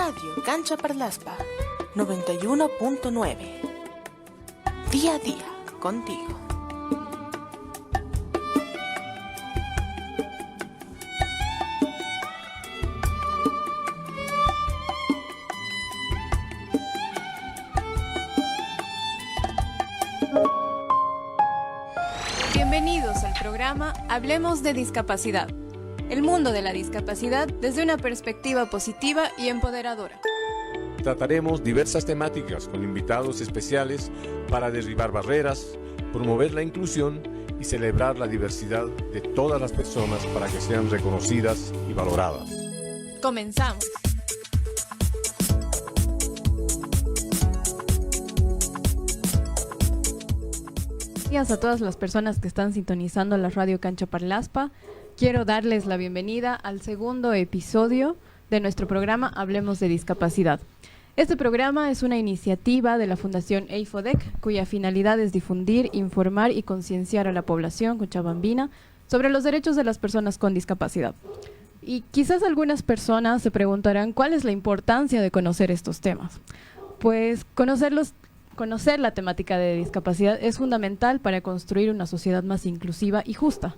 Radio Cancha Parlaspa 91.9. Día a día contigo. Bienvenidos al programa Hablemos de Discapacidad. El mundo de la discapacidad desde una perspectiva positiva y empoderadora. Trataremos diversas temáticas con invitados especiales para derribar barreras, promover la inclusión y celebrar la diversidad de todas las personas para que sean reconocidas y valoradas. Comenzamos. Gracias a todas las personas que están sintonizando la Radio Cancha Parlaspa. Quiero darles la bienvenida al segundo episodio de nuestro programa Hablemos de Discapacidad. Este programa es una iniciativa de la Fundación EIFODEC, cuya finalidad es difundir, informar y concienciar a la población cochabambina sobre los derechos de las personas con discapacidad. Y quizás algunas personas se preguntarán cuál es la importancia de conocer estos temas. Pues conocer la temática de discapacidad es fundamental para construir una sociedad más inclusiva y justa.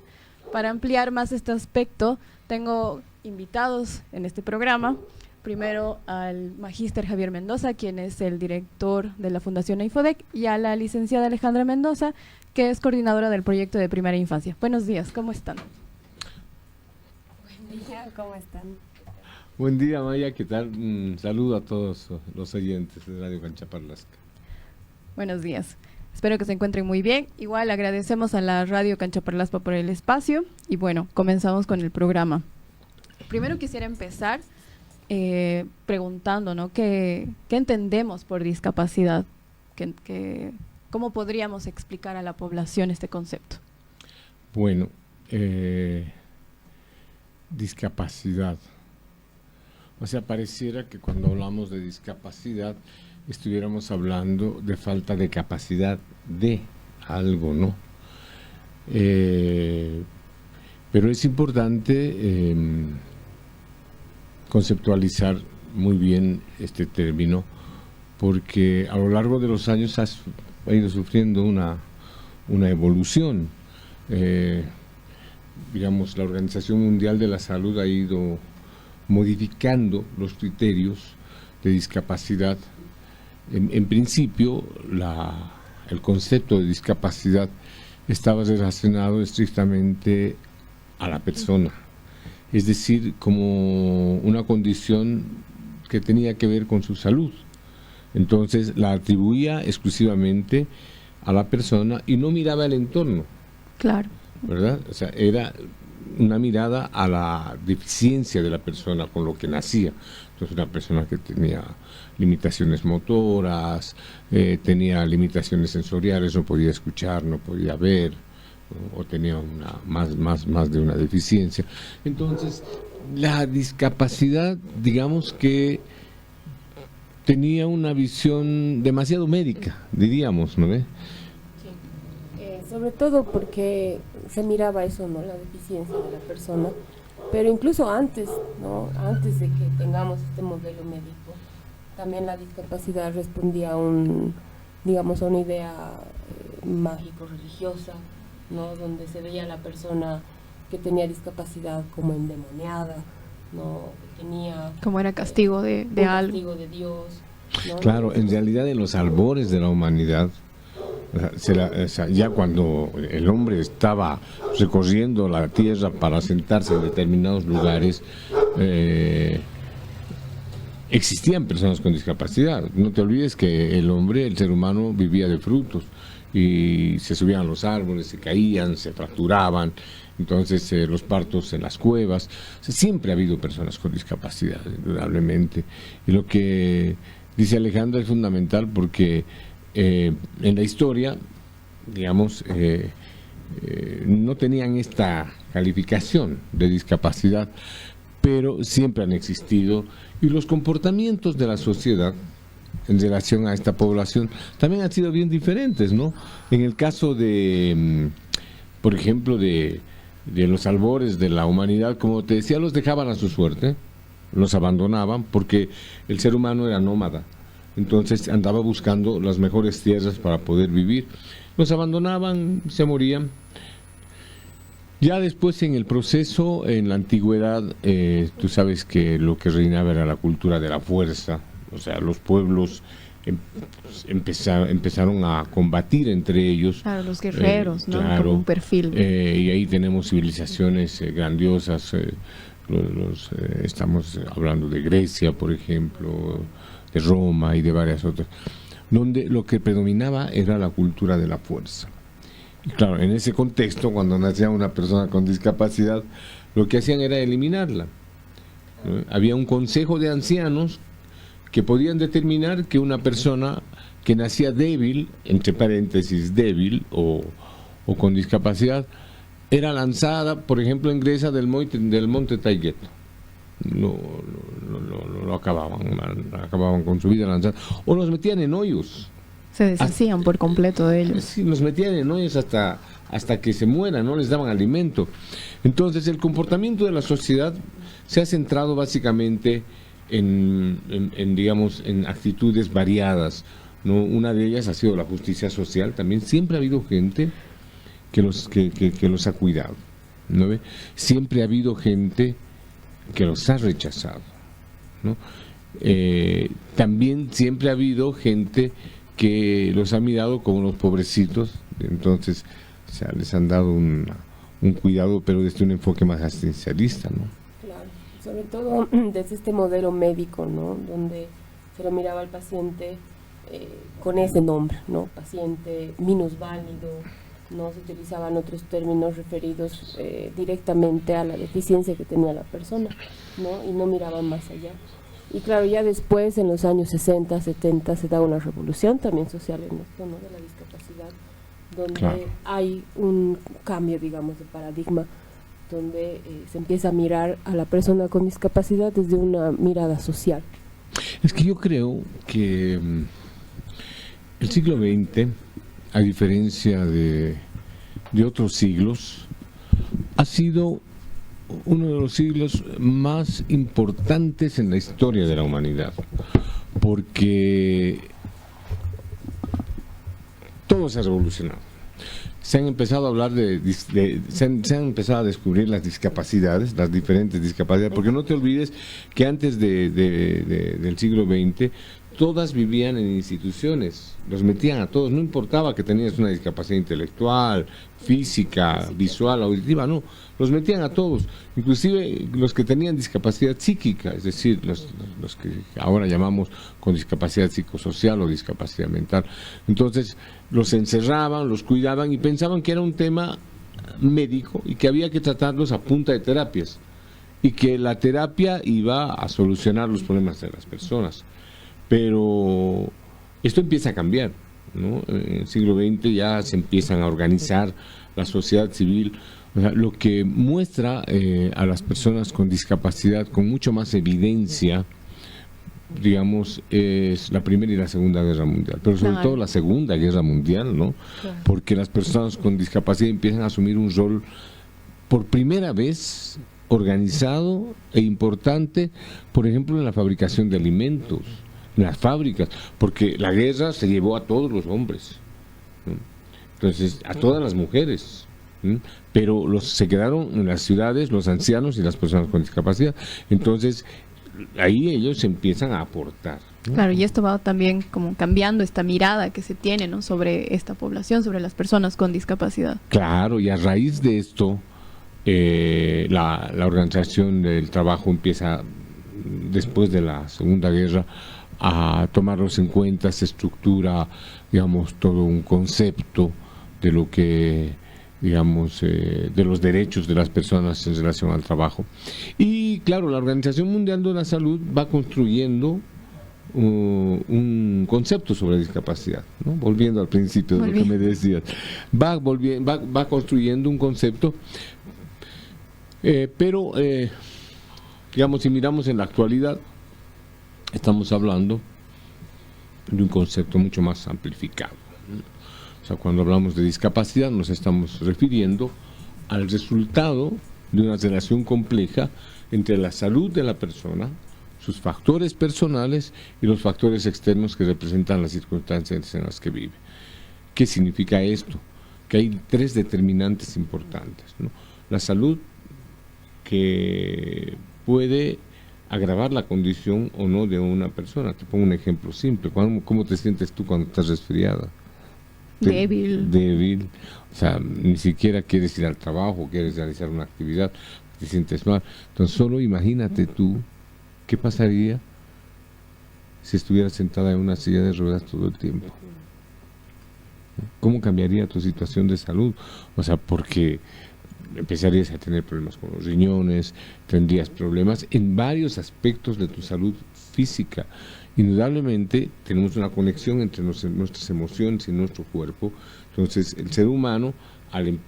Para ampliar más este aspecto, tengo invitados en este programa. Primero al magíster Javier Mendoza, quien es el director de la Fundación EIFODEC, y a la licenciada Alejandra Mendoza, que es coordinadora del proyecto de Primera Infancia. Buenos días, ¿cómo están? Buen día, ¿cómo están? Buen día, Maya, ¿qué tal? Un saludo a todos los oyentes de Radio Cancha Parlaspa. Buenos días. Espero que se encuentren muy bien. Igual agradecemos a la Radio Cancha Parlaspa por el espacio. Y bueno, comenzamos con el programa. Primero quisiera empezar preguntando, ¿no? ¿Qué entendemos por discapacidad? ¿Cómo podríamos explicar a la población este concepto? Bueno, discapacidad. O sea, pareciera que cuando hablamos de discapacidad estuviéramos hablando de falta de capacidad de algo, ¿no? Pero es importante conceptualizar muy bien este término, porque a lo largo de los años ha ido sufriendo una evolución. Digamos, la Organización Mundial de la Salud ha ido modificando los criterios de discapacidad. En principio, el concepto de discapacidad estaba relacionado estrictamente a la persona, es decir, como una condición que tenía que ver con su salud. Entonces, la atribuía exclusivamente a la persona y no miraba el entorno. Claro. ¿Verdad? O sea, era una mirada a la deficiencia de la persona con lo que nacía. Entonces, una persona que tenía limitaciones motoras, tenía limitaciones sensoriales, no podía escuchar, no podía ver, ¿no? O tenía más de una deficiencia. Entonces, la discapacidad, digamos que tenía una visión demasiado médica, diríamos, ¿no ve? Sobre todo porque se miraba eso, ¿no? La deficiencia de la persona, pero incluso antes, ¿no? Antes de que tengamos este modelo médico, también la discapacidad respondía a digamos, a una idea mágico-religiosa, ¿no? Donde se veía a la persona que tenía discapacidad como endemoniada, ¿no? Que tenía como era castigo de algo. Castigo de Dios, ¿no? Claro, en realidad en los albores de la humanidad, ya cuando el hombre estaba recorriendo la tierra para sentarse en determinados lugares, existían personas con discapacidad. No te olvides que el ser humano vivía de frutos y se subían a los árboles, se caían, se fracturaban, entonces los partos en las cuevas. O sea, siempre ha habido personas con discapacidad, indudablemente. Y lo que dice Alejandra es fundamental porque en la historia, digamos, no tenían esta calificación de discapacidad, pero siempre han existido, y los comportamientos de la sociedad en relación a esta población también han sido bien diferentes, ¿no? En el caso de, por ejemplo, de los albores de la humanidad, como te decía, los dejaban a su suerte, nos abandonaban porque el ser humano era nómada. Entonces andaba buscando las mejores tierras para poder vivir. Nos abandonaban, se morían. Ya después en el proceso, en la antigüedad, tú sabes que lo que reinaba era la cultura de la fuerza. O sea, los pueblos empezaron a combatir entre ellos. Claro, los guerreros, ¿no? Claro, como un perfil. Y ahí tenemos civilizaciones grandiosas. Estamos hablando de Grecia, por ejemplo, de Roma y de varias otras, donde lo que predominaba era la cultura de la fuerza. Y claro, en ese contexto, cuando nacía una persona con discapacidad, lo que hacían era eliminarla, ¿no? Había un consejo de ancianos que podían determinar que una persona que nacía débil, entre paréntesis débil o con discapacidad, era lanzada, por ejemplo, en Grecia del monte Taygeto. Lo acababan con su vida lanzada, o los metían en hoyos. Se deshacían por completo de ellos. Sí, los metían en hoyos hasta que se mueran, no les daban alimento. Entonces el comportamiento de la sociedad se ha centrado básicamente en actitudes variadas, ¿no? Una de ellas ha sido la justicia social. También siempre ha habido gente que los ha cuidado, ¿no ve? Siempre ha habido gente que los ha rechazado, ¿no? También siempre ha habido gente que los ha mirado como unos pobrecitos. Entonces, o sea, les han dado un cuidado, pero desde un enfoque más asistencialista, ¿no? Claro, sobre todo desde este modelo médico, ¿no? Donde se lo miraba al paciente con ese nombre, ¿no? Paciente minusválido, no se utilizaban otros términos referidos directamente a la deficiencia que tenía la persona, ¿no? Y no miraban más allá. Y claro, ya después, en los años 60, 70, se da una revolución también social en esto, ¿no? De la discapacidad, donde claro, hay un cambio, digamos, de paradigma, donde se empieza a mirar a la persona con discapacidad desde una mirada social. Es que yo creo que el siglo XX, a diferencia de otros siglos, ha sido uno de los siglos más importantes en la historia de la humanidad, porque todo se ha revolucionado. Se han empezado a hablar se han empezado a descubrir las discapacidades, las diferentes discapacidades, porque no te olvides que antes del siglo XX todas vivían en instituciones, los metían a todos, no importaba que tenías una discapacidad intelectual, física, visual, auditiva, no, los metían a todos, inclusive los que tenían discapacidad psíquica, es decir, los que ahora llamamos con discapacidad psicosocial o discapacidad mental. Entonces los encerraban, los cuidaban y pensaban que era un tema médico y que había que tratarlos a punta de terapias y que la terapia iba a solucionar los problemas de las personas. Pero esto empieza a cambiar, ¿no? En el siglo XX ya se empiezan a organizar la sociedad civil, o sea, lo que muestra a las personas con discapacidad con mucho más evidencia, digamos, es la Primera y la Segunda Guerra Mundial, pero sobre todo la Segunda Guerra Mundial, ¿no? Claro. Porque las personas con discapacidad empiezan a asumir un rol por primera vez organizado e importante, por ejemplo, en la fabricación de alimentos, en las fábricas, porque la guerra se llevó a todos los hombres, ¿no? Entonces a todas las mujeres, ¿no? Pero se quedaron en las ciudades los ancianos y las personas con discapacidad. Entonces ahí ellos empiezan a aportar, ¿no? Claro, y esto va también como cambiando esta mirada que se tiene, ¿no? Sobre esta población, sobre las personas con discapacidad. Claro, y a raíz de esto la Organización del Trabajo empieza, después de la Segunda Guerra, a tomarlos en cuenta. Se estructura, digamos, todo un concepto de lo que, digamos, de los derechos de las personas en relación al trabajo. Y claro, la Organización Mundial de la Salud va construyendo un concepto sobre discapacidad, ¿no? Volviendo al principio de lo que me decías, va construyendo un concepto, pero digamos, si miramos en la actualidad, estamos hablando de un concepto mucho más amplificado, ¿no? O sea, cuando hablamos de discapacidad nos estamos refiriendo al resultado de una relación compleja entre la salud de la persona sus factores personales y los factores externos que representan las circunstancias en las que vive. ¿Qué significa esto? Que hay 3 determinantes importantes, ¿no? La salud, que puede agravar la condición o no de una persona. Te pongo un ejemplo simple. ¿Cómo te sientes tú cuando estás resfriada? Débil. O sea, ni siquiera quieres ir al trabajo, quieres realizar una actividad, te sientes mal. Entonces, solo imagínate tú qué pasaría si estuvieras sentada en una silla de ruedas todo el tiempo. ¿Cómo cambiaría tu situación de salud? O sea, porque empezarías a tener problemas con los riñones, tendrías problemas en varios aspectos de tu salud física. Indudablemente tenemos una conexión entre nuestras emociones y nuestro cuerpo. Entonces el ser humano, al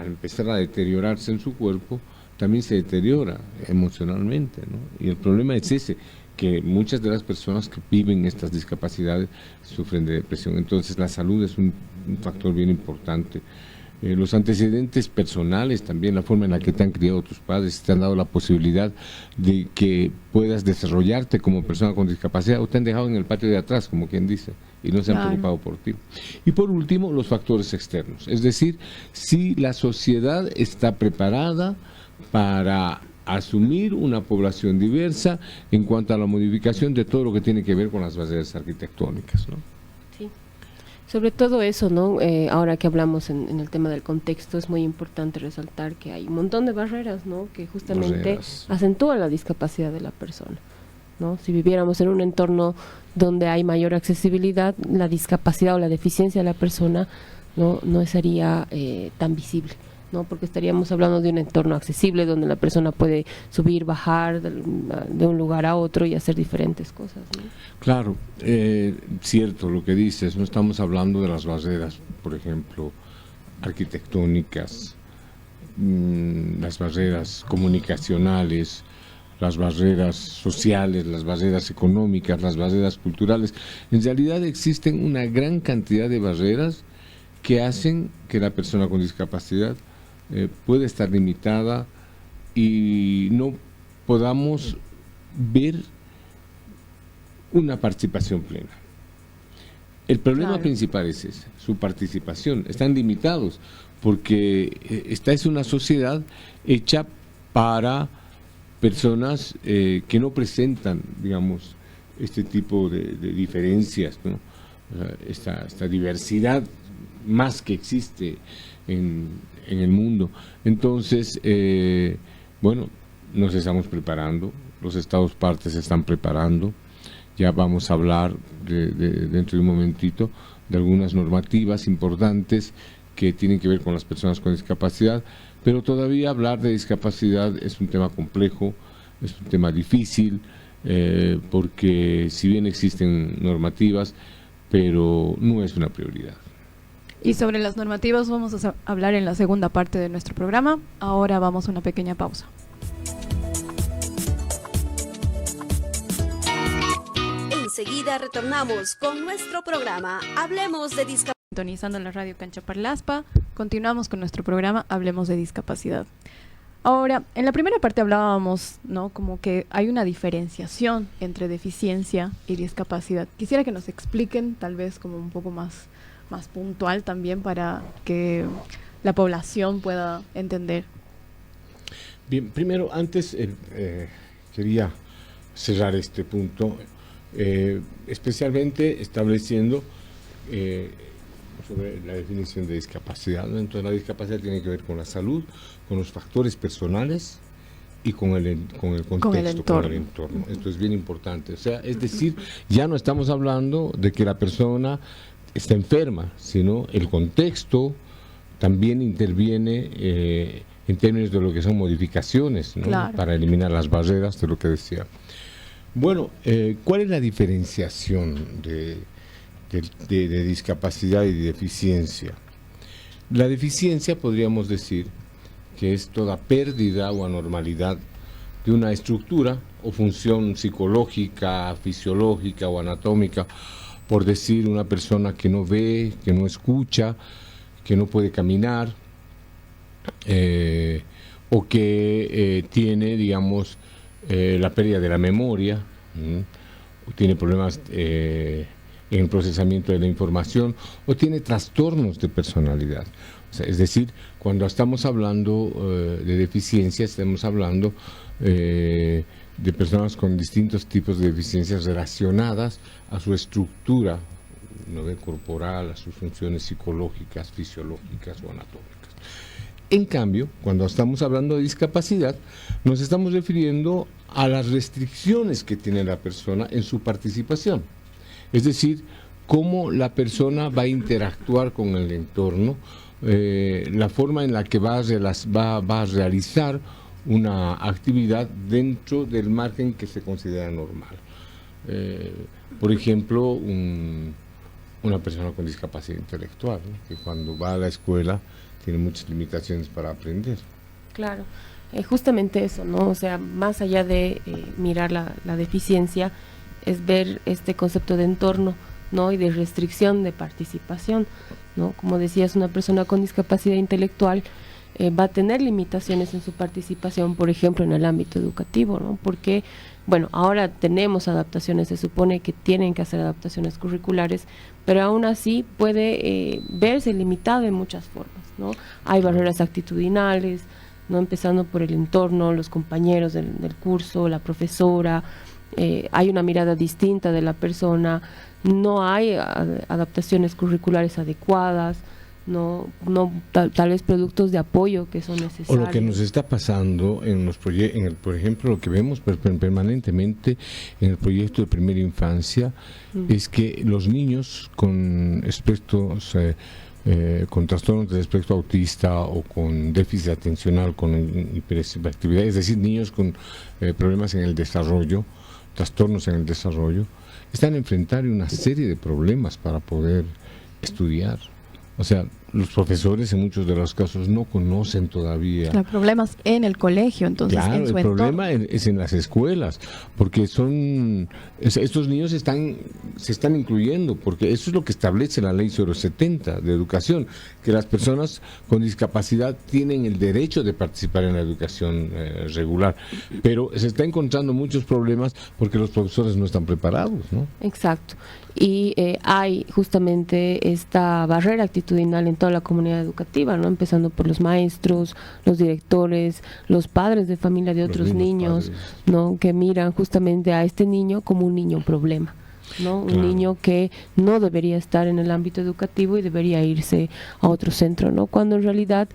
empezar a deteriorarse en su cuerpo, también se deteriora emocionalmente, ¿no? Y el problema es ese, que muchas de las personas que viven estas discapacidades sufren de depresión. Entonces la salud es un factor bien importante. Los antecedentes personales también, la forma en la que te han criado tus padres, te han dado la posibilidad de que puedas desarrollarte como persona con discapacidad, o te han dejado en el patio de atrás, como quien dice, y no se han preocupado por ti. Y por último, los factores externos, es decir, si la sociedad está preparada para asumir una población diversa en cuanto a la modificación de todo lo que tiene que ver con las barreras arquitectónicas, ¿no? Sí. Sobre todo eso, ¿no? Ahora que hablamos en el tema del contexto, es muy importante resaltar que hay un montón de barreras, ¿no? Que justamente acentúan la discapacidad de la persona, ¿no? Si viviéramos en un entorno donde hay mayor accesibilidad, la discapacidad o la deficiencia de la persona no sería tan visible, ¿no? Porque estaríamos hablando de un entorno accesible donde la persona puede subir, bajar de un lugar a otro y hacer diferentes cosas, ¿no? Claro, cierto lo que dices, no estamos hablando de las barreras, por ejemplo, arquitectónicas, las barreras comunicacionales, las barreras sociales, las barreras económicas, las barreras culturales. En realidad existen una gran cantidad de barreras que hacen que la persona con discapacidad puede estar limitada y no podamos ver una participación plena. El problema principal es ese, su participación. Están limitados porque esta es una sociedad hecha para personas que no presentan, digamos, este tipo de diferencias, ¿no? Esta diversidad más que existe en el mundo. Entonces, bueno, nos estamos preparando, los Estados partes se están preparando, ya vamos a hablar dentro de un momentito de algunas normativas importantes que tienen que ver con las personas con discapacidad, pero todavía hablar de discapacidad es un tema complejo, es un tema difícil, porque si bien existen normativas, pero no es una prioridad. Y sobre las normativas vamos a hablar en la segunda parte de nuestro programa. Ahora vamos a una pequeña pausa. Enseguida retornamos con nuestro programa Hablemos de Discapacidad. Sintonizando en la radio Cancha Parlaspa, continuamos con nuestro programa Hablemos de Discapacidad. Ahora, en la primera parte hablábamos, ¿no?, como que hay una diferenciación entre deficiencia y discapacidad. Quisiera que nos expliquen, tal vez como un poco más puntual también, para que la población pueda entender. Bien, primero, antes quería cerrar este punto, especialmente estableciendo sobre la definición de discapacidad, ¿no? Entonces, la discapacidad tiene que ver con la salud, con los factores personales y con el contexto, con el entorno. Esto es bien importante. O sea, es decir, ya no estamos hablando de que la persona está enferma, sino el contexto también interviene en términos de lo que son modificaciones, ¿no? Claro. Para eliminar las barreras de lo que decía. Bueno, ¿cuál es la diferenciación de discapacidad y de deficiencia? La deficiencia podríamos decir que es toda pérdida o anormalidad de una estructura o función psicológica, fisiológica o anatómica, por decir, una persona que no ve, que no escucha, que no puede caminar, o que tiene, digamos, la pérdida de la memoria, o tiene problemas en el procesamiento de la información, o tiene trastornos de personalidad. O sea, es decir, cuando estamos hablando de deficiencias, estamos hablando de personas con distintos tipos de deficiencias relacionadas a su estructura, ¿no?, corporal, a sus funciones psicológicas, fisiológicas o anatómicas. En cambio, cuando estamos hablando de discapacidad, nos estamos refiriendo a las restricciones que tiene la persona en su participación. Es decir, cómo la persona va a interactuar con el entorno, la forma en la que va a realizar una actividad dentro del margen que se considera normal. Por ejemplo, una persona con discapacidad intelectual, ¿no?, que cuando va a la escuela tiene muchas limitaciones para aprender. Claro, justamente eso, ¿no? O sea, más allá de mirar la deficiencia, es ver este concepto de entorno, ¿no?, y de restricción de participación, ¿no? Como decías, una persona con discapacidad intelectual va a tener limitaciones en su participación, por ejemplo, en el ámbito educativo, ¿no? Porque, bueno, ahora tenemos adaptaciones, se supone que tienen que hacer adaptaciones curriculares, pero aún así puede verse limitado en muchas formas, ¿no? Hay barreras actitudinales, ¿no?, empezando por el entorno, los compañeros del curso, la profesora, hay una mirada distinta de la persona, no hay adaptaciones curriculares adecuadas, tal vez productos de apoyo que son necesarios. O lo que nos está pasando en los proyectos, por ejemplo, lo que vemos permanentemente en el proyecto de primera infancia, es que los niños con espectros, con trastornos del espectro autista o con déficit atencional, con hiperactividad, es decir, niños con problemas en el desarrollo, trastornos en el desarrollo, están enfrentando una serie de problemas para poder estudiar. O sea, los profesores en muchos de los casos no conocen todavía. Claro, problemas en el colegio, entonces, claro, en su el entorno. problema es en las escuelas, porque estos niños se están incluyendo, porque eso es lo que establece la ley 070 de educación, que las personas con discapacidad tienen el derecho de participar en la educación regular, pero se está encontrando muchos problemas porque los profesores no están preparados, ¿no? Exacto. Y hay justamente esta barrera actitudinal en toda la comunidad educativa, ¿no? Empezando por los maestros, los directores, los padres de familia de otros niños, ¿no?, que miran justamente a este niño como un niño problema, ¿no? Un niño que no debería estar en el ámbito educativo y debería irse a otro centro, ¿no? Cuando en realidad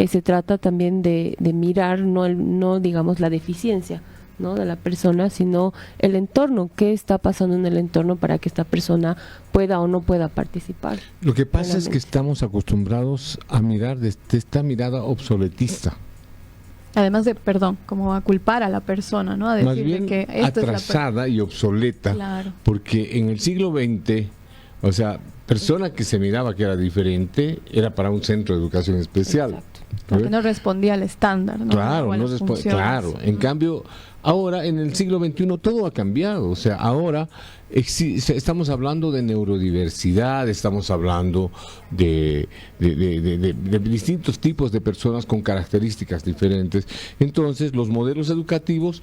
se trata también de mirar no digamos la deficiencia, ¿no?, de la persona, sino el entorno, qué está pasando en el entorno para que esta persona pueda o no pueda participar. Lo que pasa es que estamos acostumbrados a mirar desde esta mirada obsoletista. Además de, como a culpar a la persona, ¿no? A decirle más bien que esta atrasada y obsoleta, claro, porque en el siglo XX, o sea, persona que se miraba que era diferente era para un centro de educación especial. Exacto. porque no respondía al estándar, ¿no? Claro, no claro. En cambio, ahora en el siglo XXI todo ha cambiado. O sea, ahora estamos hablando de neurodiversidad, estamos hablando de distintos tipos de personas con características diferentes. Entonces, los modelos educativos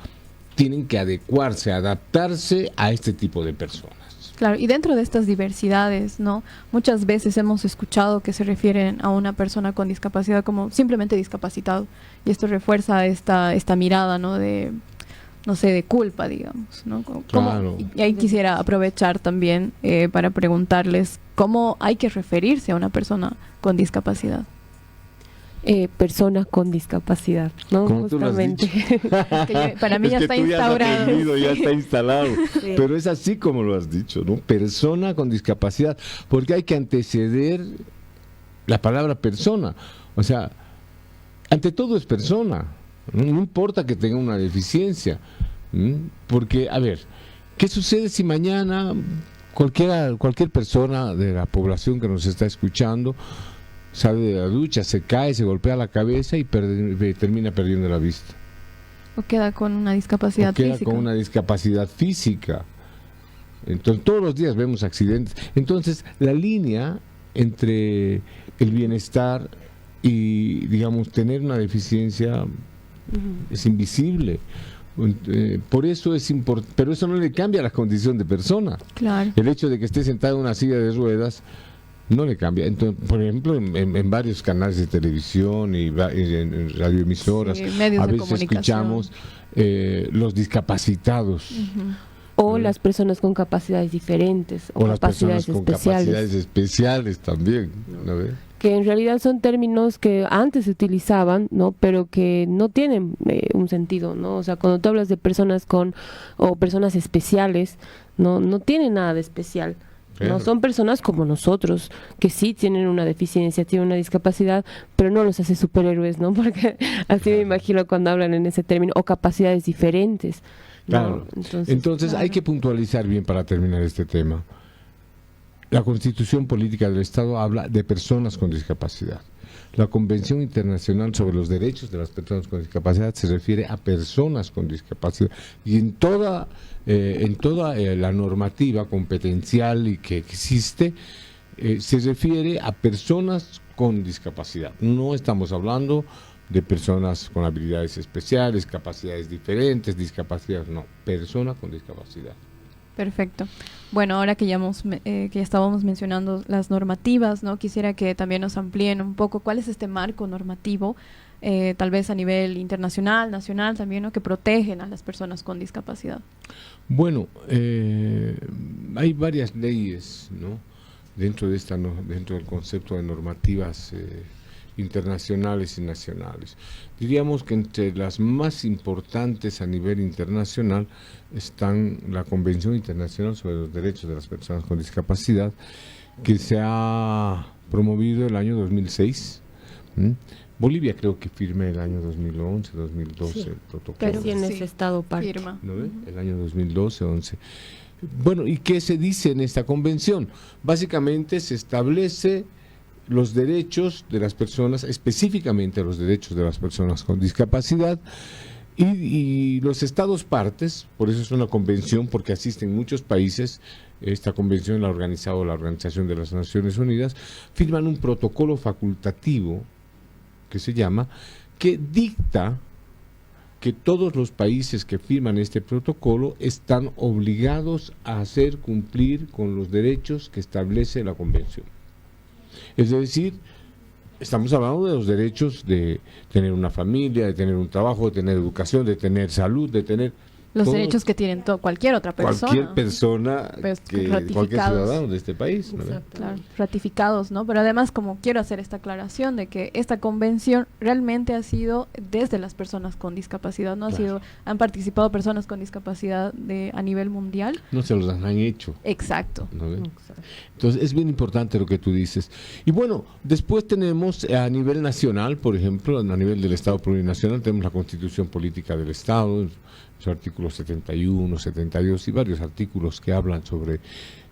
tienen que adecuarse, adaptarse a este tipo de personas. Claro, y dentro de estas diversidades, ¿no? Muchas veces hemos escuchado que se refieren a una persona con discapacidad como simplemente discapacitado, y esto refuerza esta mirada, ¿no? De culpa, digamos, ¿no? Claro. Y ahí quisiera aprovechar también para preguntarles cómo hay que referirse a una persona con discapacidad. Personas con discapacidad, ¿no? Como Justamente. Para mí ya está instaurado. Ya está instalado. Sí. Pero es así como lo has dicho, ¿no? Persona con discapacidad, porque hay que anteceder la palabra persona. O sea, ante todo es persona. No importa que tenga una deficiencia. Porque, a ver, ¿qué sucede si mañana cualquier persona de la población que nos está escuchando sale de la ducha, se cae, se golpea la cabeza y termina perdiendo la vista? O queda con una discapacidad física. Con una discapacidad física. Entonces, todos los días vemos accidentes. Entonces, la línea entre el bienestar y, digamos, tener una deficiencia es invisible. Por eso es importante, pero eso no le cambia la condición de persona. Claro. El hecho de que esté sentado en una silla de ruedas no le cambia. Entonces, por ejemplo, en varios canales de televisión y en radioemisoras, Sí, medios a de veces comunicación. escuchamos los discapacitados. O las personas con capacidades diferentes o, O las personas capacidades con especiales. capacidades especiales también, ¿no ves? Que en realidad son términos que antes se utilizaban, ¿no? Pero que no tienen un sentido, ¿no? O sea, cuando tú hablas de personas o personas especiales, no tienen nada de especial. Claro. No son personas como nosotros, que sí tienen una deficiencia, tienen una discapacidad, pero no los hace superhéroes, ¿no? Porque así me imagino cuando hablan en ese término, o capacidades diferentes, ¿no? Claro. Entonces claro. hay que puntualizar bien para terminar este tema. La Constitución Política del Estado habla de personas con discapacidad. La Convención Internacional sobre los Derechos de las Personas con Discapacidad se refiere a personas con discapacidad. Y en toda la normativa competencial y que existe, se refiere a personas con discapacidad. No estamos hablando de personas con habilidades especiales, capacidades diferentes, discapacidad, no, persona con discapacidad. Perfecto. Bueno, ahora que ya estábamos mencionando las normativas, ¿no? Quisiera que también nos amplíen un poco cuál es este marco normativo, tal vez a nivel internacional, nacional también, ¿no? Que protegen a las personas con discapacidad. Bueno, hay varias leyes, ¿no? Dentro del concepto de normativas internacionales y nacionales. Diríamos que entre las más importantes a nivel internacional están la Convención Internacional sobre los Derechos de las Personas con Discapacidad, que se ha promovido el año 2006. Bolivia creo que firme el año 2011, 2012 Sí, el protocolo. pero sí en Sí, ese estado parte. Firma. ¿No ve? El año 2012, 11. Bueno, ¿y qué se dice en esta convención? Básicamente se establece los derechos de las personas, específicamente los derechos de las personas con discapacidad, y los estados partes, por eso es una convención, porque asisten muchos países. Esta convención la ha organizado la Organización de las Naciones Unidas, firman un protocolo facultativo que se llama, que dicta que todos los países que firman este protocolo están obligados a hacer cumplir con los derechos que establece la convención. Es decir, estamos hablando de los derechos de tener una familia, de tener un trabajo, de tener educación, de tener salud, de tener Los todo, derechos que tienen cualquier otra persona. cualquier persona, Pues, cualquier ratificados. ciudadano de este país, ¿no? Exacto. Claro, ratificados, ¿no? Pero además, como quiero hacer esta aclaración de que esta convención realmente ha sido desde las personas con discapacidad, ¿no? Claro. Han participado personas con discapacidad a nivel mundial. No se los han hecho. Exacto. ¿No ve? Exacto. Entonces es bien importante lo que tú dices. Y bueno, después tenemos a nivel nacional, por ejemplo, a nivel del Estado plurinacional, tenemos la Constitución Política del Estado, su artículo 71, 72 y varios artículos que hablan sobre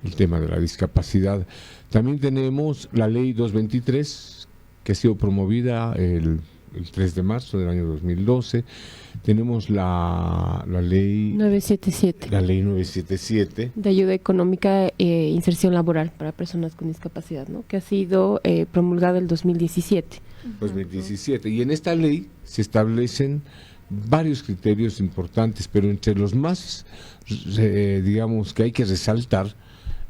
el tema de la discapacidad. También tenemos la Ley 223, que ha sido promovida el 3 de marzo del año 2012. Tenemos la ley 977. la ley 977. De ayuda económica e inserción laboral para personas con discapacidad, ¿no? Que ha sido promulgada el 2017. 2017. Y en esta ley se establecen varios criterios importantes, pero entre los más, digamos, que hay que resaltar,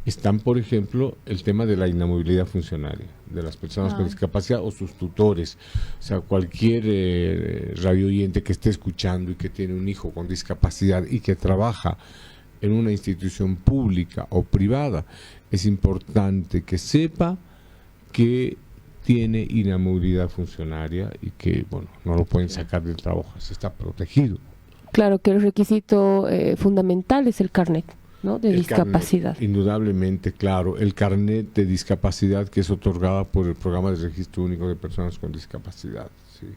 están, por ejemplo, el tema de la inamovilidad funcionaria de las personas con discapacidad o sus tutores. O sea, cualquier radio oyente que esté escuchando y que tiene un hijo con discapacidad y que trabaja en una institución pública o privada, es importante que sepa que tiene inamovilidad funcionaria y que, bueno, no lo pueden sacar del trabajo, se está protegido. Claro que el requisito fundamental es el carnet, ¿no? De El discapacidad. carnet, indudablemente, claro, el carnet de discapacidad que es otorgada por el Programa de Registro Único de Personas con Discapacidad. Sí.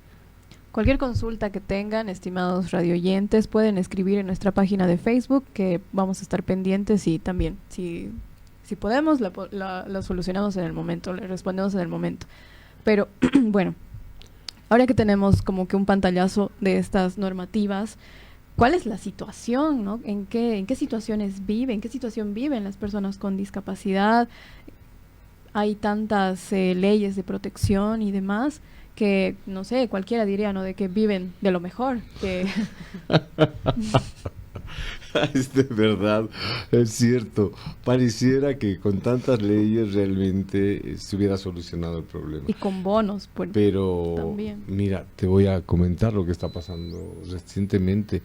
Cualquier consulta que tengan, estimados radioyentes, pueden escribir en nuestra página de Facebook, que vamos a estar pendientes, y también, si podemos, la solucionamos en el momento, le respondemos en el momento. Pero, bueno, ahora que tenemos como que un pantallazo de estas normativas, ¿cuál es la situación, ¿no? ¿En qué situaciones viven? ¿En qué situación viven las personas con discapacidad? Hay tantas leyes de protección y demás. que, no sé, cualquiera diría, ¿no? De que viven de lo mejor, que... Es de verdad, es cierto. Pareciera que con tantas leyes realmente se hubiera solucionado el problema. Y con bonos, pues, Pero, también. mira, te voy a comentar lo que está pasando recientemente.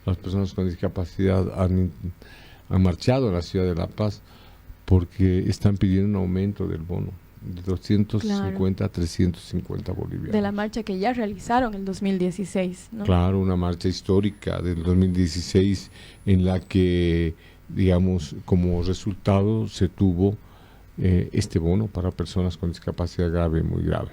Las personas con discapacidad han marchado a la ciudad de La Paz porque están pidiendo un aumento del bono de 250 a 350 bolivianos. De la marcha que ya realizaron en 2016, ¿no? Claro, una marcha histórica del 2016 en la que, digamos, como resultado se tuvo este bono para personas con discapacidad grave, muy grave.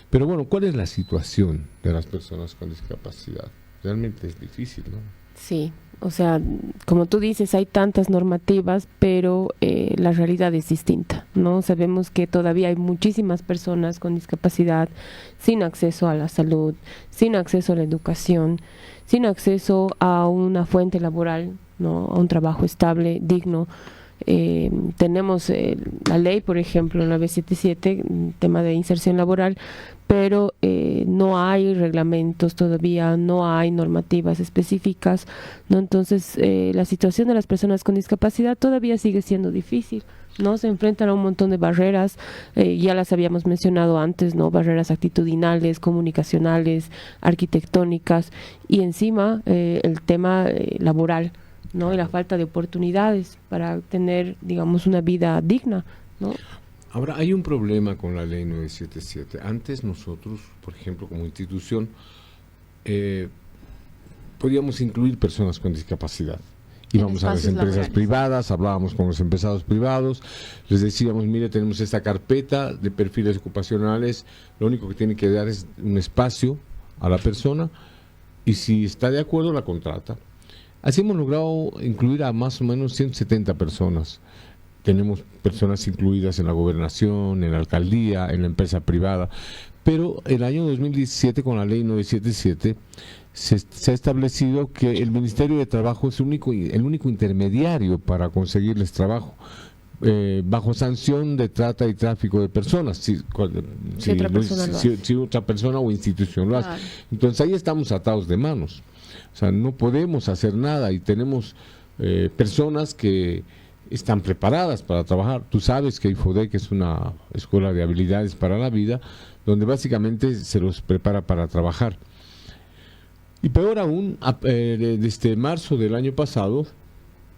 Pero bueno, ¿cuál es la situación de las personas con discapacidad? Realmente es difícil, ¿no? Sí, o sea, como tú dices, hay tantas normativas, pero la realidad es distinta, ¿no? Sabemos que todavía hay muchísimas personas con discapacidad sin acceso a la salud, sin acceso a la educación, sin acceso a una fuente laboral, ¿no? A un trabajo estable, digno. Tenemos la ley, por ejemplo, la B77, tema de inserción laboral, pero no hay reglamentos todavía, no hay normativas específicas, ¿no? Entonces, la situación de las personas con discapacidad todavía sigue siendo difícil, ¿no? Se enfrentan a un montón de barreras, ya las habíamos mencionado antes, ¿no? Barreras actitudinales, comunicacionales, arquitectónicas, y encima el tema laboral, ¿no? Y la falta de oportunidades para tener, digamos, una vida digna, ¿no? Ahora, hay un problema con la ley 977. Antes nosotros, por ejemplo, como institución, podíamos incluir personas con discapacidad. Íbamos a las empresas privadas, hablábamos con los empresarios privados, les decíamos, mire, tenemos esta carpeta de perfiles ocupacionales, lo único que tiene que dar es un espacio a la persona y si está de acuerdo la contrata. Así hemos logrado incluir a más o menos 170 personas. Tenemos personas incluidas en la gobernación, en la alcaldía, en la empresa privada. Pero el año 2017, con la ley 977, se ha establecido que el Ministerio de Trabajo es el único intermediario para conseguirles trabajo, bajo sanción de trata y tráfico de personas, si otra persona o institución lo hace. Entonces ahí estamos atados de manos. O sea, no podemos hacer nada y tenemos personas que están preparadas para trabajar. Tú sabes que IFODEC es una escuela de habilidades para la vida, donde básicamente se los prepara para trabajar. Y peor aún, desde marzo del año pasado,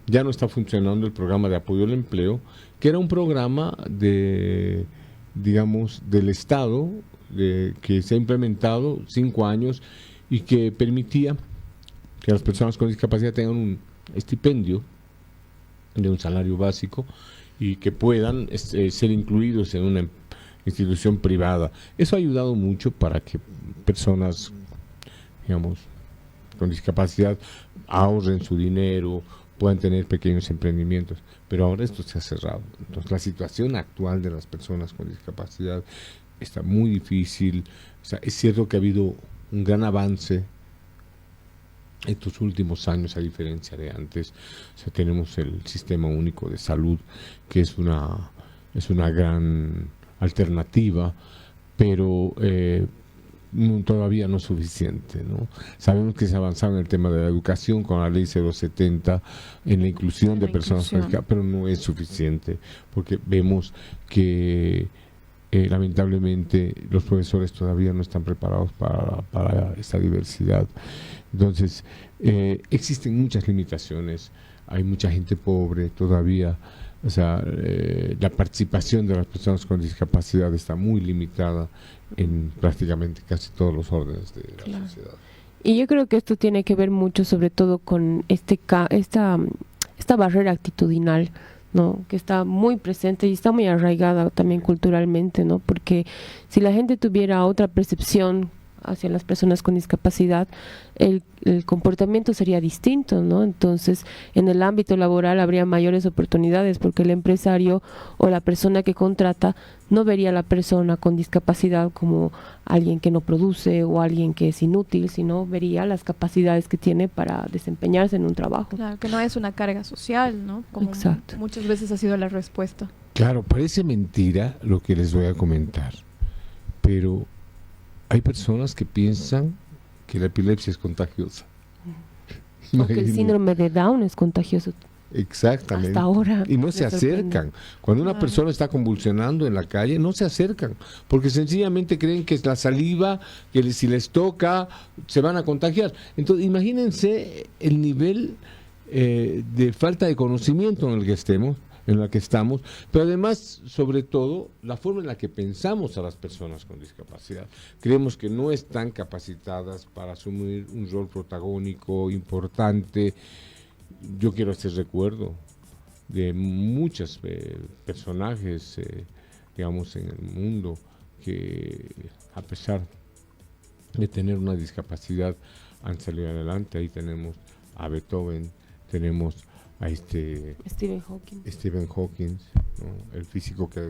ya no está funcionando el programa de apoyo al empleo, que era un programa de, digamos, del Estado, que se ha implementado 5 años y que permitía que las personas con discapacidad tengan un estipendio de un salario básico y que puedan ser incluidos en una institución privada. Eso ha ayudado mucho para que personas, digamos, con discapacidad ahorren su dinero, puedan tener pequeños emprendimientos, pero ahora esto se ha cerrado. Entonces la situación actual de las personas con discapacidad está muy difícil. O sea, es cierto que ha habido un gran avance estos últimos años a diferencia de antes. O sea, tenemos el Sistema Único de Salud, que es una gran alternativa, pero todavía no es suficiente, ¿no? Sabemos que se ha avanzado en el tema de la educación con la ley 070, en la inclusión de personas con discapacidad, pero no es suficiente, porque vemos que lamentablemente los profesores todavía no están preparados para esta diversidad. Entonces, existen muchas limitaciones, hay mucha gente pobre todavía, o sea, la participación de las personas con discapacidad está muy limitada en prácticamente casi todos los órdenes de la sociedad. Y yo creo que esto tiene que ver mucho sobre todo con esta barrera actitudinal, ¿no? Que está muy presente y está muy arraigada también culturalmente, ¿no? Porque si la gente tuviera otra percepción hacia las personas con discapacidad, el comportamiento sería distinto, ¿no? Entonces, en el ámbito laboral habría mayores oportunidades porque el empresario o la persona que contrata no vería a la persona con discapacidad como alguien que no produce o alguien que es inútil, sino vería las capacidades que tiene para desempeñarse en un trabajo. Claro, que no es una carga social, ¿no? Como exacto. Muchas veces ha sido la respuesta. Claro, parece mentira lo que les voy a comentar, pero hay personas que piensan que la epilepsia es contagiosa. O que el Imagínate. síndrome de Down es contagioso. Exactamente. Hasta ahora. Y no me se sorprende. acercan. Cuando una Claro. persona está convulsionando en la calle, no se acercan, porque sencillamente creen que es la saliva, que si les toca, se van a contagiar. Entonces, imagínense el nivel de falta de conocimiento en la que estamos, pero además, sobre todo, la forma en la que pensamos a las personas con discapacidad. Creemos que no están capacitadas para asumir un rol protagónico importante. Yo quiero hacer recuerdo de muchos personajes, digamos, en el mundo que, a pesar de tener una discapacidad, han salido adelante. Ahí tenemos a Beethoven, tenemos a Stephen Hawking, ¿no? El físico que ha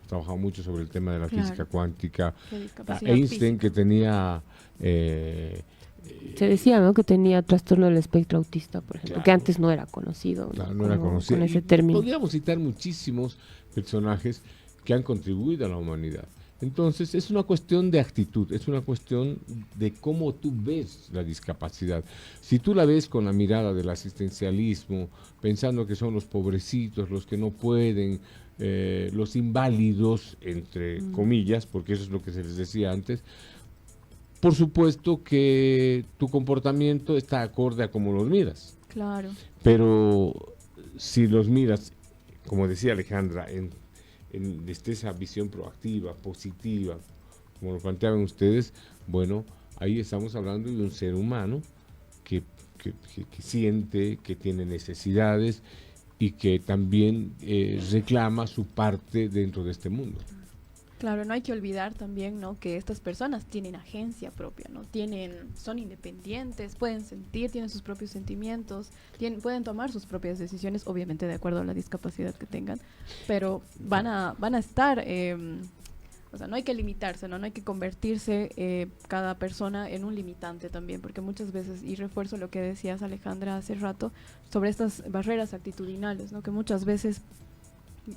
trabajado mucho sobre el tema de la Claro. física cuántica, De a discapacidad Einstein, que tenía... Se decía, ¿no?, que tenía trastorno del espectro autista, por ejemplo, Claro. que antes no era conocido, ¿no? Claro, no era conocido. Con ese Y término. podríamos citar muchísimos personajes que han contribuido a la humanidad. Entonces, es una cuestión de actitud, es una cuestión de cómo tú ves la discapacidad. Si tú la ves con la mirada del asistencialismo, pensando que son los pobrecitos, los que no pueden, los inválidos, entre comillas, porque eso es lo que se les decía antes, por supuesto que tu comportamiento está acorde a cómo los miras. Claro. Pero si los miras, como decía Alejandra, desde esa visión proactiva, positiva, como lo planteaban ustedes, bueno, ahí estamos hablando de un ser humano que siente, que tiene necesidades y que también reclama su parte dentro de este mundo. Claro, no hay que olvidar también, ¿no?, que estas personas tienen agencia propia, ¿no? Son independientes, pueden sentir, tienen sus propios sentimientos, pueden tomar sus propias decisiones, obviamente de acuerdo a la discapacidad que tengan, pero van a estar, o sea, no hay que limitarse, ¿no? No hay que convertirse cada persona en un limitante también, porque muchas veces, y refuerzo lo que decías, Alejandra, hace rato, sobre estas barreras actitudinales, ¿no?, que muchas veces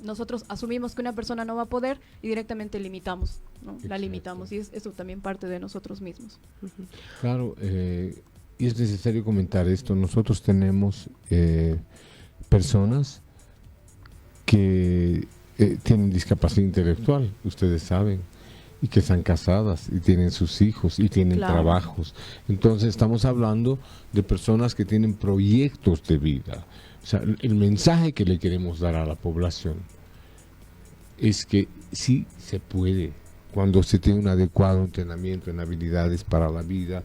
nosotros asumimos que una persona no va a poder y directamente limitamos, ¿no? La Exacto. limitamos, y eso también parte de nosotros mismos. Claro, y es necesario comentar esto. Nosotros tenemos personas que tienen discapacidad intelectual, ustedes saben, y que están casadas y tienen sus hijos y tienen Claro. trabajos. Entonces estamos hablando de personas que tienen proyectos de vida. O sea, el mensaje que le queremos dar a la población es que sí se puede cuando se tiene un adecuado entrenamiento en habilidades para la vida.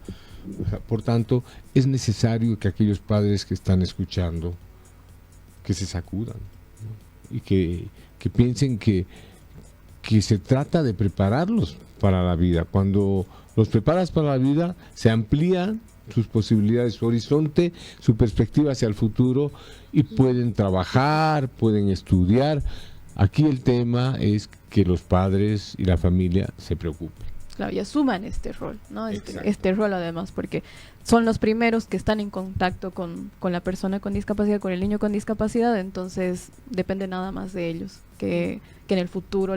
O sea, por tanto, es necesario que aquellos padres que están escuchando que se sacudan, ¿no? Y que piensen que se trata de prepararlos para la vida. Cuando los preparas para la vida, se amplían sus posibilidades, su horizonte, su perspectiva hacia el futuro, y pueden trabajar, pueden estudiar. Aquí el tema es que los padres y la familia se preocupen. Claro, y asuman este rol, ¿no? Exacto. Este rol además, porque son los primeros que están en contacto con la persona con discapacidad, con el niño con discapacidad, entonces depende nada más de ellos, que en el futuro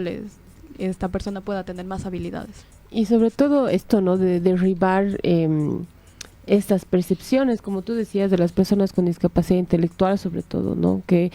esta persona pueda tener más habilidades. Y sobre todo esto, ¿no?, de derribar estas percepciones, como tú decías, de las personas con discapacidad intelectual, sobre todo, ¿no?, que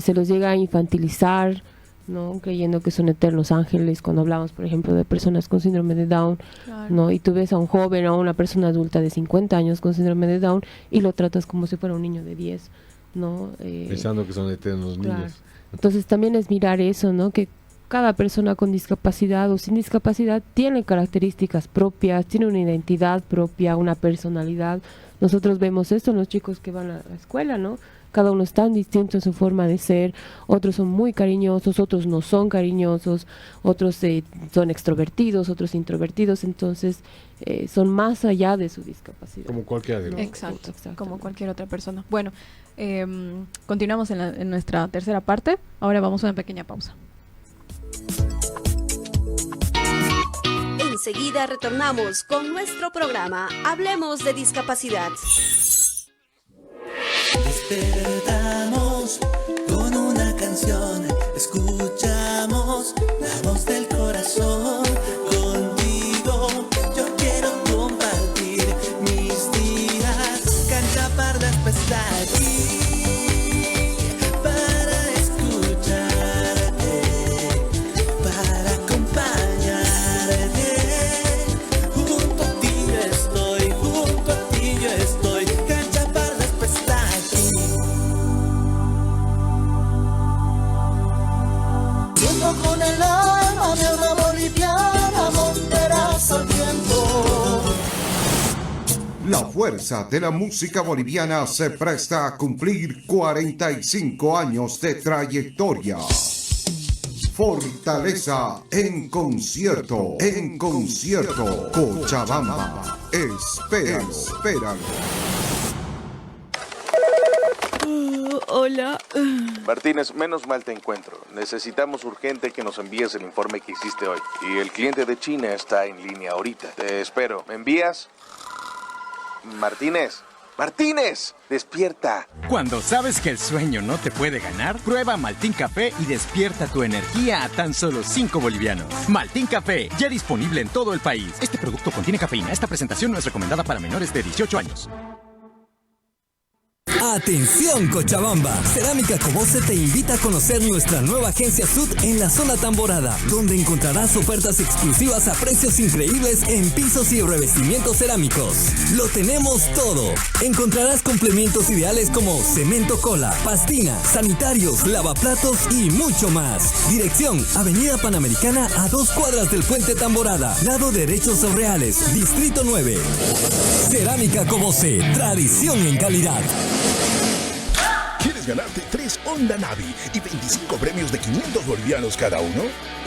se los llega a infantilizar, ¿no?, creyendo que son eternos ángeles, cuando hablamos, por ejemplo, de personas con síndrome de Down, Claro. ¿no? Y tú ves a un joven o a una persona adulta de 50 años con síndrome de Down y lo tratas como si fuera un niño de 10, ¿no? Pensando que son eternos claro. niños. Entonces también es mirar eso, ¿no?, que cada persona con discapacidad o sin discapacidad tiene características propias, tiene una identidad propia, una personalidad. Nosotros vemos esto en los chicos que van a la escuela, ¿no? Cada uno es tan distinto en su forma de ser, otros son muy cariñosos, otros no son cariñosos, otros son extrovertidos, otros introvertidos, entonces son más allá de su discapacidad. Como cualquiera de nosotros. Exacto, Exactamente. como cualquier otra persona. Bueno, continuamos en nuestra tercera parte. Ahora vamos a una pequeña pausa. Enseguida retornamos con nuestro programa Hablemos de Discapacidad. Despertamos con una canción, escuchamos la voz del corazón. Contigo yo La fuerza de la música boliviana se presta a cumplir 45 años de trayectoria. Fortaleza en concierto, Cochabamba. Espéralo. Hola. Martínez, menos mal te encuentro. Necesitamos urgente que nos envíes el informe que hiciste hoy. Y el cliente de China está en línea ahorita. Te espero. ¿Me envías? Martínez, despierta. Cuando sabes que el sueño no te puede ganar, prueba Maltín Café y despierta tu energía a tan solo 5 bolivianos. Maltín Café, ya disponible en todo el país. Este producto contiene cafeína. Esta presentación no es recomendada para menores de 18 años. Atención Cochabamba, Cerámica Cobose te invita a conocer nuestra nueva agencia Sud en la zona Tamborada, donde encontrarás ofertas exclusivas a precios increíbles en pisos y revestimientos cerámicos. Lo tenemos todo. Encontrarás complementos ideales como cemento cola, pastina, sanitarios, lavaplatos y mucho más. Dirección, Avenida Panamericana a 2 cuadras del Puente Tamborada, lado derecho Reales, Distrito 9. Cerámica Cobose, tradición en calidad. ¿Quieres ganarte 3 Honda Navi y 25 premios de 500 bolivianos cada uno?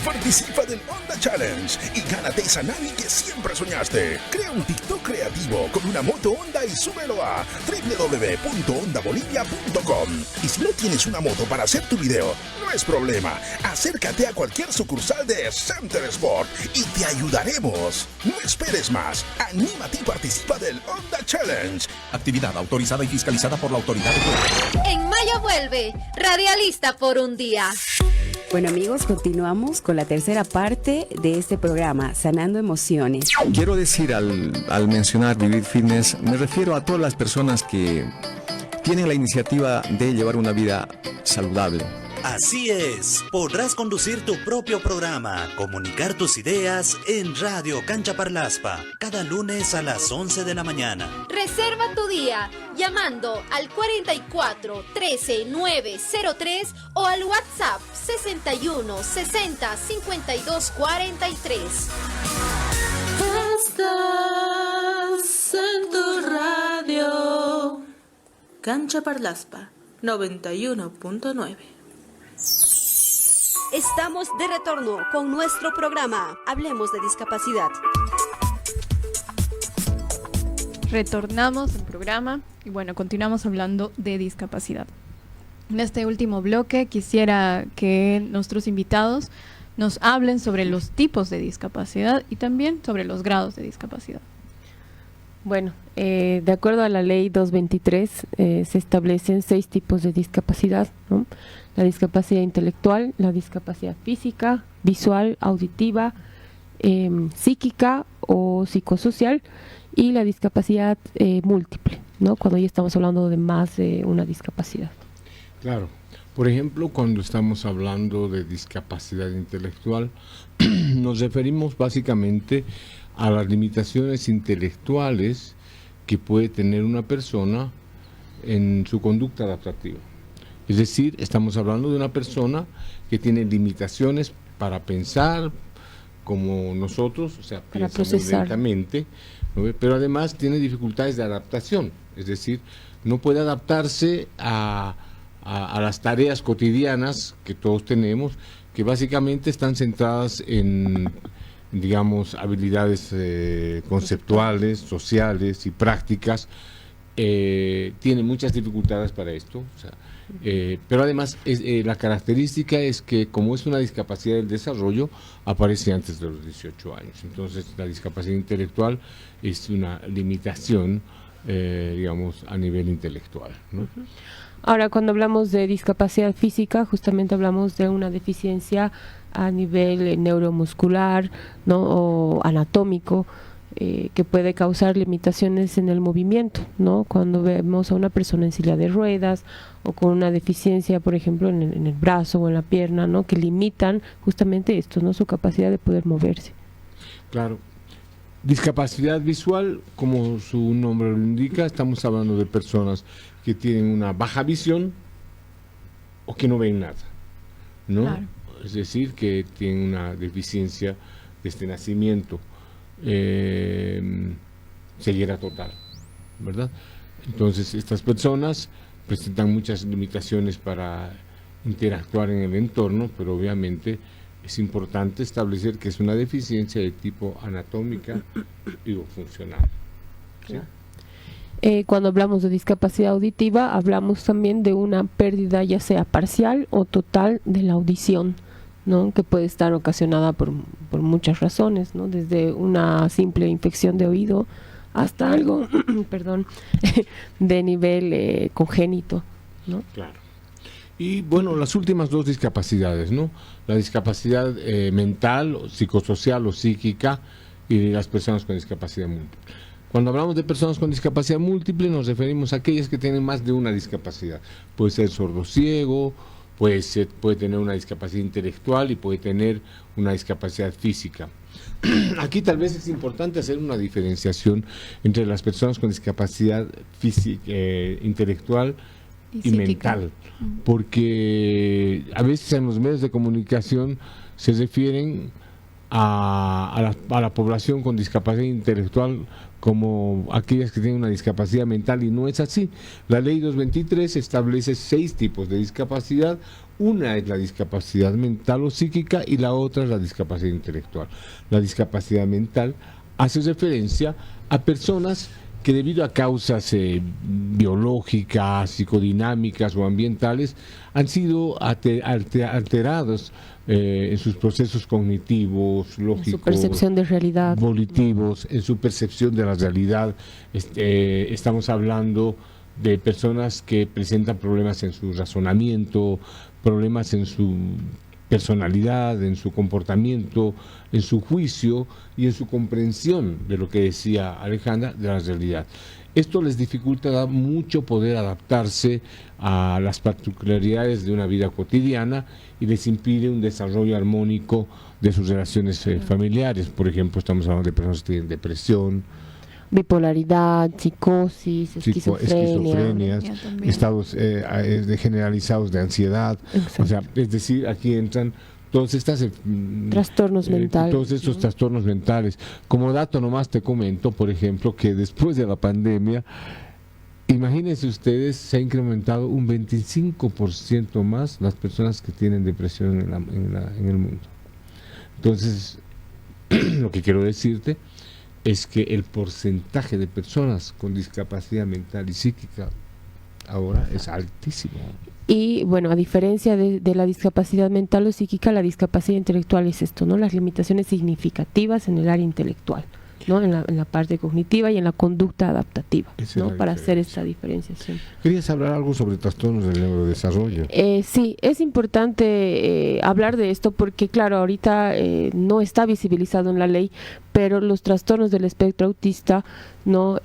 Participa del Honda Challenge y gánate esa Navi que siempre soñaste. Crea un TikTok creativo con una moto Honda y súbelo a www.hondabolivia.com. Y si no tienes una moto para hacer tu video, no es problema. Acércate a cualquier sucursal de Center Sport y te ayudaremos. No esperes más. Anímate y participa del Honda Challenge. Actividad autorizada y fiscalizada por la autoridad de juego. En mayo vuelve Radialista por un día. Bueno amigos, continuamos con la tercera parte de este programa, Sanando Emociones. Quiero decir al mencionar Vivir Fitness, me refiero a todas las personas que tienen la iniciativa de llevar una vida saludable. Así es, podrás conducir tu propio programa, comunicar tus ideas en Radio Cancha Parlaspa, cada lunes a las 11 de la mañana. Reserva tu día llamando al 44 13 903 o al WhatsApp 61 60 52 43. Estás en tu radio. Cancha Parlaspa 91.9. Estamos de retorno con nuestro programa Hablemos de Discapacidad. Retornamos al programa y bueno, continuamos hablando de discapacidad. En este último bloque quisiera que nuestros invitados nos hablen sobre los tipos de discapacidad y también sobre los grados de discapacidad. Bueno, de acuerdo a la ley 223 se establecen 6 tipos de discapacidad, ¿no? La discapacidad intelectual, la discapacidad física, visual, auditiva, psíquica o psicosocial y la discapacidad múltiple, ¿no? Cuando ya estamos hablando de más de una discapacidad. Claro. Por ejemplo, cuando estamos hablando de discapacidad intelectual, nos referimos básicamente a las limitaciones intelectuales que puede tener una persona en su conducta adaptativa. Es decir, estamos hablando de una persona que tiene limitaciones para pensar como nosotros, o sea, piensa muy lentamente, ¿no? Pero además tiene dificultades de adaptación, es decir, no puede adaptarse a las tareas cotidianas que todos tenemos, que básicamente están centradas en, digamos, habilidades conceptuales, sociales y prácticas. Tiene muchas dificultades para esto, o sea, pero además la característica es que como es una discapacidad del desarrollo, aparece antes de los 18 años. Entonces la discapacidad intelectual es una limitación, digamos, a nivel intelectual, ¿no? Ahora, cuando hablamos de discapacidad física, justamente hablamos de una deficiencia a nivel neuromuscular, ¿no? O anatómico, que puede causar limitaciones en el movimiento, ¿no? Cuando vemos a una persona en silla de ruedas o con una deficiencia, por ejemplo, en el brazo o en la pierna, ¿no? Que limitan justamente esto, ¿no? Su capacidad de poder moverse. Claro. Discapacidad visual, como su nombre lo indica, estamos hablando de personas que tienen una baja visión o que no ven nada, ¿no? Claro. Es decir, que tienen una deficiencia desde nacimiento, ceguera total, ¿verdad? Entonces, estas personas presentan muchas limitaciones para interactuar en el entorno, pero obviamente es importante establecer que es una deficiencia de tipo anatómica y o funcional. ¿Sí? Cuando hablamos de discapacidad auditiva, hablamos también de una pérdida ya sea parcial o total de la audición, ¿no? Que puede estar ocasionada por muchas razones, ¿no? Desde una simple infección de oído hasta algo perdón, de nivel congénito, ¿no? Claro. Y bueno, las últimas dos discapacidades, ¿no? La discapacidad mental, psicosocial o psíquica, y las personas con discapacidad múltiple. Cuando hablamos de personas con discapacidad múltiple nos referimos a aquellas que tienen más de una discapacidad. Puede ser sordo-ciego, puede tener una discapacidad intelectual y puede tener una discapacidad física. Aquí tal vez es importante hacer una diferenciación entre las personas con discapacidad física, intelectual y mental, porque a veces en los medios de comunicación se refieren a la población con discapacidad intelectual como aquellas que tienen una discapacidad mental, y no es así. La ley 223 establece 6 tipos de discapacidad. Una es la discapacidad mental o psíquica y la otra es la discapacidad intelectual. La discapacidad mental hace referencia a personas que debido a causas biológicas, psicodinámicas o ambientales han sido alterados en sus procesos cognitivos, lógicos, en su percepción de realidad, volitivos, en su percepción de la realidad. Estamos hablando de personas que presentan problemas en su razonamiento, problemas en su personalidad, en su comportamiento, en su juicio y en su comprensión de lo que decía Alejandra, de la realidad. Esto les dificulta mucho poder adaptarse a las particularidades de una vida cotidiana y les impide un desarrollo armónico de sus relaciones familiares. Por ejemplo, estamos hablando de personas que tienen depresión, bipolaridad, psicosis, esquizofrenia, estados generalizados de ansiedad. Exacto. O sea, es decir, aquí entran todos estos trastornos mentales. Todos estos trastornos mentales. Como dato nomás te comento, por ejemplo, que después de la pandemia, imagínense ustedes, se ha incrementado un 25% más las personas que tienen depresión en el mundo. Entonces, lo que quiero decirte es que el porcentaje de personas con discapacidad mental y psíquica ahora es altísimo. Y bueno, a diferencia de la discapacidad mental o psíquica, la discapacidad intelectual es esto, ¿no? Las limitaciones significativas en el área intelectual, ¿no? En la parte cognitiva y en la conducta adaptativa, ¿no? Para hacer esta diferenciación. ¿Querías hablar algo sobre trastornos del neurodesarrollo? Sí, es importante hablar de esto porque, claro, ahorita no está visibilizado en la ley, pero los trastornos del espectro autista, ¿no?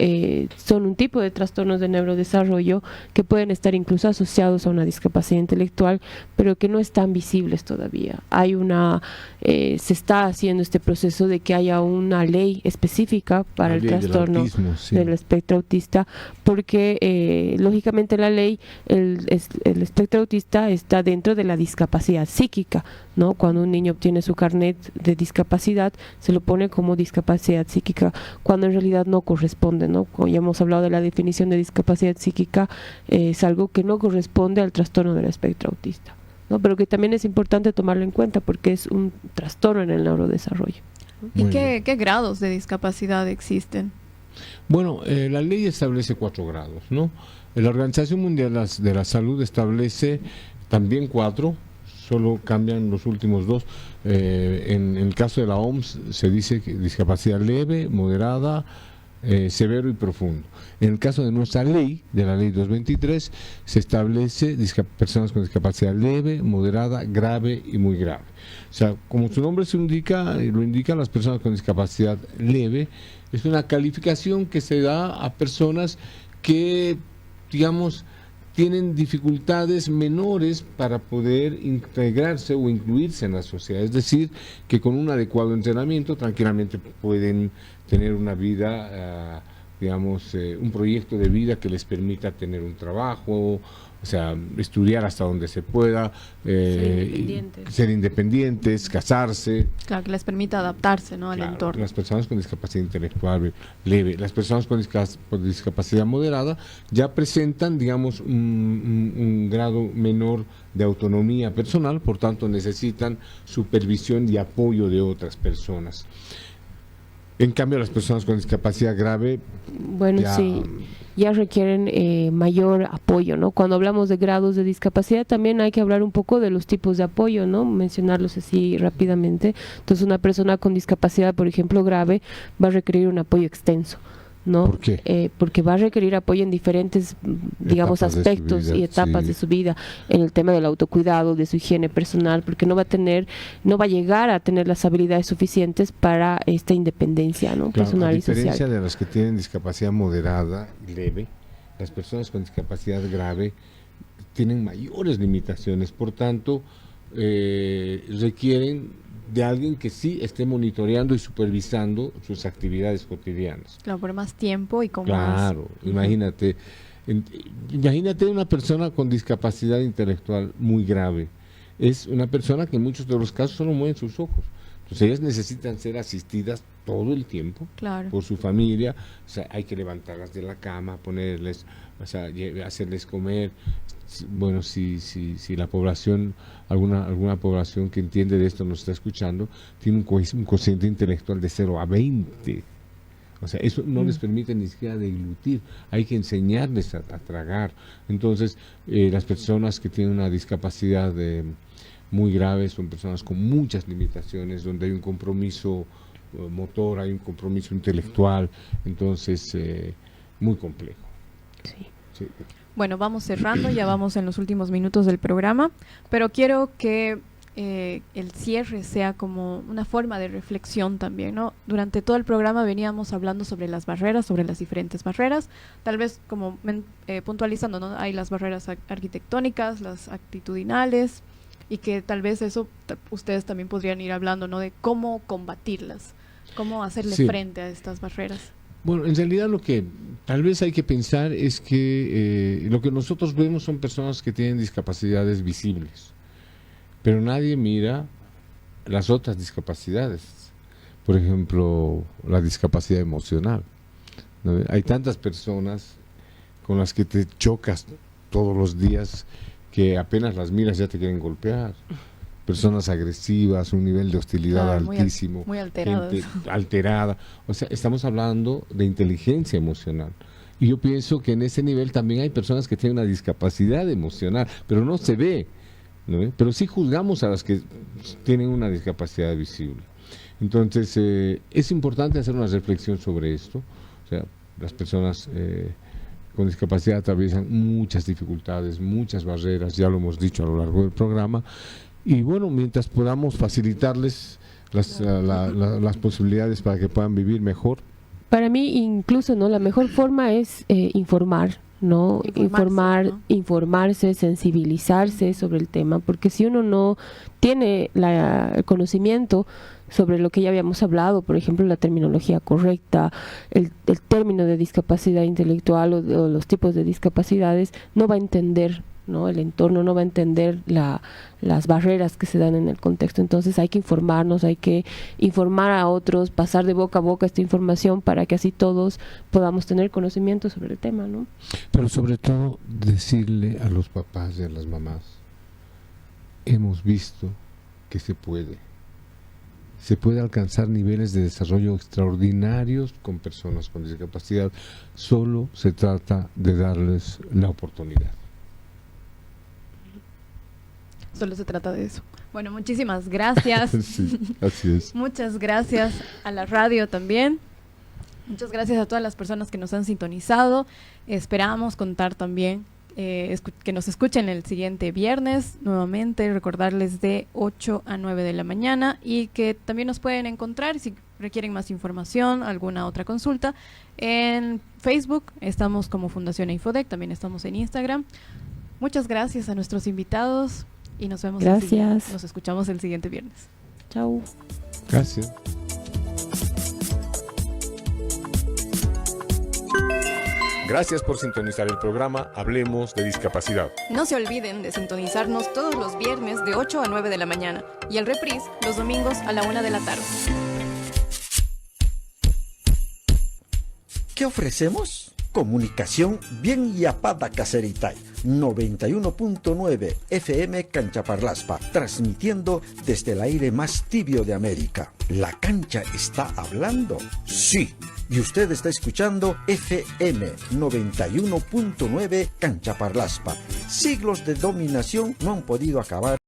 Son un tipo de trastornos de neurodesarrollo que pueden estar incluso asociados a una discapacidad intelectual, pero que no están visibles todavía. Se está haciendo este proceso de que haya una ley específica para el trastorno del espectro autista, porque lógicamente la ley, el espectro autista está dentro de la discapacidad psíquica, ¿no? Cuando un niño obtiene su carnet de discapacidad, se lo pone como discapacidad psíquica, cuando en realidad no corresponde, ¿no? Como ya hemos hablado de la definición de discapacidad psíquica, es algo que no corresponde al trastorno del espectro autista, ¿no? Pero que también es importante tomarlo en cuenta porque es un trastorno en el neurodesarrollo. ¿Y qué grados de discapacidad existen? Bueno, la ley establece 4 grados, ¿no? La Organización Mundial de la Salud establece también 4, solo cambian los últimos 2. En el caso de la OMS se dice que discapacidad leve, moderada, severo y profundo. En el caso de nuestra ley, de la ley 223, se establece personas con discapacidad leve, moderada, grave y muy grave. O sea, como su nombre lo indica, las personas con discapacidad leve es una calificación que se da a personas que, digamos, tienen dificultades menores para poder integrarse o incluirse en la sociedad. Es decir, que con un adecuado entrenamiento tranquilamente pueden tener una vida digamos, un proyecto de vida que les permita tener un trabajo, o sea, estudiar hasta donde se pueda, ser independientes, casarse. Claro, que les permita adaptarse, ¿no?, al entorno. Las personas con discapacidad intelectual leve, las personas con discapacidad moderada ya presentan, digamos, un grado menor de autonomía personal, por tanto necesitan supervisión y apoyo de otras personas. En cambio, las personas con discapacidad grave, bueno, ya requieren mayor apoyo, ¿no? Cuando hablamos de grados de discapacidad, también hay que hablar un poco de los tipos de apoyo, ¿no? Mencionarlos así rápidamente. Entonces, una persona con discapacidad, por ejemplo, grave, va a requerir un apoyo extenso, ¿no? ¿Por qué? Porque va a requerir apoyo en diferentes, digamos, aspectos y etapas de su vida, en el tema del autocuidado, de su higiene personal, porque no va a llegar a tener las habilidades suficientes para esta independencia, ¿no? Personal y social. A diferencia de las que tienen discapacidad moderada y leve, las personas con discapacidad grave tienen mayores limitaciones, por tanto, requieren de alguien que sí esté monitoreando y supervisando sus actividades cotidianas. Claro, por más tiempo y con Claro, imagínate una persona con discapacidad intelectual muy grave. Es una persona que en muchos de los casos solo mueven sus ojos. Entonces ellas necesitan ser asistidas todo el tiempo por su familia. O sea, hay que levantarlas de la cama, ponerles, o sea, hacerles comer. Bueno, si la población, alguna población que entiende de esto nos está escuchando, tiene un cociente intelectual de 0 a 20. O sea, eso no les permite ni siquiera deglutir, hay que enseñarles a tragar. Entonces, las personas que tienen una discapacidad muy grave son personas con muchas limitaciones, donde hay un compromiso motor, hay un compromiso intelectual, entonces, muy complejo. Sí. Bueno, vamos cerrando, ya vamos en los últimos minutos del programa, pero quiero que el cierre sea como una forma de reflexión también, ¿no? Durante todo el programa veníamos hablando sobre las barreras, sobre las diferentes barreras, tal vez como puntualizando, ¿no? Hay las barreras arquitectónicas, las actitudinales, y que tal vez eso ustedes también podrían ir hablando, ¿no? De cómo combatirlas, cómo hacerle frente a estas barreras. Bueno, en realidad lo que tal vez hay que pensar es que lo que nosotros vemos son personas que tienen discapacidades visibles, pero nadie mira las otras discapacidades. Por ejemplo, la discapacidad emocional, ¿no? Hay tantas personas con las que te chocas todos los días que apenas las miras ya te quieren golpear. Personas agresivas, un nivel de hostilidad altísimo, muy alteradas. Gente alterada. O sea, estamos hablando de inteligencia emocional. Y yo pienso que en ese nivel también hay personas que tienen una discapacidad emocional, pero no se ve, ¿no? Pero sí juzgamos a las que tienen una discapacidad visible. Entonces, es importante hacer una reflexión sobre esto. O sea, las personas con discapacidad atraviesan muchas dificultades, muchas barreras, ya lo hemos dicho a lo largo del programa. Y bueno, mientras podamos facilitarles las posibilidades para que puedan vivir mejor. Para mí incluso, ¿no? La mejor forma es informar, ¿no? Informarse, sensibilizarse sobre el tema, porque si uno no tiene el conocimiento sobre lo que ya habíamos hablado, por ejemplo, la terminología correcta, el término de discapacidad intelectual o los tipos de discapacidades, no va a entender, ¿no? El entorno, no va a entender las barreras que se dan en el contexto. Entonces hay que informarnos, hay que informar a otros, pasar de boca a boca esta información para que así todos podamos tener conocimiento sobre el tema, ¿no? Pero sobre todo decirle a los papás y a las mamás, hemos visto que se puede alcanzar niveles de desarrollo extraordinarios con personas con discapacidad, solo se trata de darles la oportunidad. Solo se trata de eso. Bueno, muchísimas gracias. Sí, así es. Muchas gracias a la radio también. Muchas gracias a todas las personas que nos han sintonizado. Esperamos contar también que nos escuchen el siguiente viernes nuevamente, recordarles de 8 a 9 de la mañana, y que también nos pueden encontrar si requieren más información, alguna otra consulta, en Facebook estamos como Fundación Infodec, también estamos en Instagram. Muchas gracias a nuestros invitados y nos vemos. Gracias. Nos escuchamos el siguiente viernes. Chao. Gracias. Gracias por sintonizar el programa Hablemos de Discapacidad. No se olviden de sintonizarnos todos los viernes de 8 a 9 de la mañana y el reprise los domingos a la 1 de la tarde. ¿Qué ofrecemos? Comunicación bien yapada caseritay. 91.9 FM Canchaparlaspa, transmitiendo desde el aire más tibio de América. ¿La cancha está hablando? Sí. Y usted está escuchando FM 91.9 Canchaparlaspa. Siglos de dominación no han podido acabar